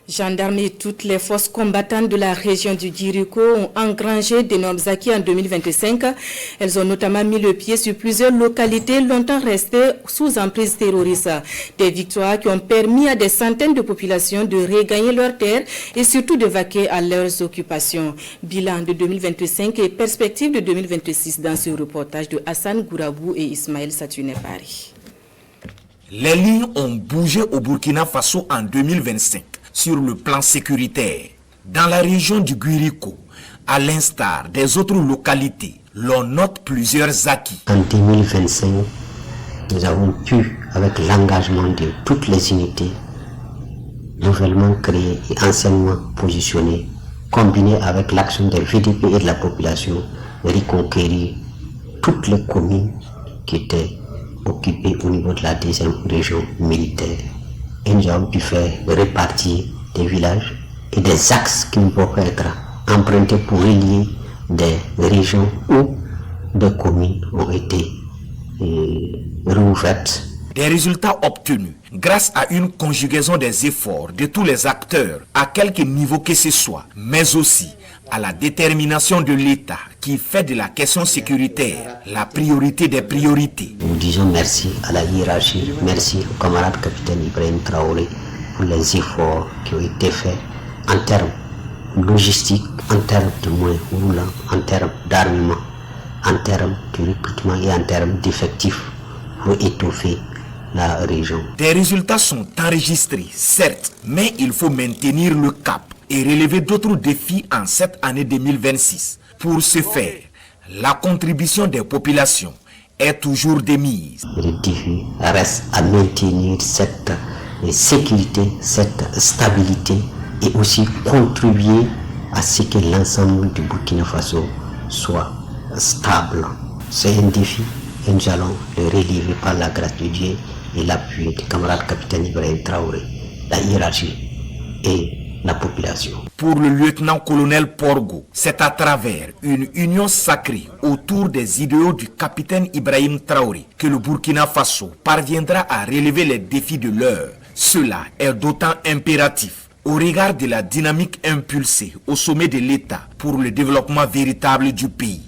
Gendarmes et toutes les forces combattantes de la région du Guirico ont engrangé d'énormes acquis en 2025. Elles ont notamment mis le pied sur plusieurs localités longtemps restées sous emprise terroriste. Des victoires qui ont permis à des centaines de populations de regagner leurs terres et surtout de vaquer à leurs occupations. Bilan de 2025 et perspective de 2026 dans ce reportage de Hassan Gourabou et Ismaël Satune Paris. Les lignes ont bougé au Burkina Faso en 2025. Sur le plan sécuritaire, dans la région du Guirico, à l'instar des autres localités, l'on note plusieurs acquis. En 2025, nous avons pu, avec l'engagement de toutes les unités, nouvellement créées et anciennement positionnées, combinées avec l'action des VDP et de la population, reconquérir toutes les communes qui étaient occupées au niveau de la deuxième région militaire. Et nous avons pu faire répartir des villages et des axes qui ne peuvent être empruntés pour relier des régions où des communes ont été réouvertes. Des résultats obtenus grâce à une conjugaison des efforts de tous les acteurs à quelque niveau que ce soit, mais aussi à la détermination de l'État qui fait de la question sécuritaire la priorité des priorités. Nous disons merci à la hiérarchie, merci au camarade capitaine Ibrahim Traoré pour les efforts qui ont été faits en termes logistiques, en termes de moyens roulants, en termes d'armement, en termes de recrutement et en termes d'effectifs pour étoffer la région. Des résultats sont enregistrés, certes, mais il faut maintenir le cap et relever d'autres défis en cette année 2026. Pour ce faire, la contribution des populations est toujours de mise. Le défi reste à maintenir cette sécurité, cette stabilité et aussi contribuer à ce que l'ensemble du Burkina Faso soit stable. C'est un défi et nous allons le relever par la grâce de Dieu et l'appui du camarade capitaine Ibrahim Traoré, la hiérarchie et la population. Pour le lieutenant-colonel Porgo, c'est à travers une union sacrée autour des idéaux du capitaine Ibrahim Traoré que le Burkina Faso parviendra à relever les défis de l'heure. Cela est d'autant impératif au regard de la dynamique impulsée au sommet de l'État pour le développement véritable du pays.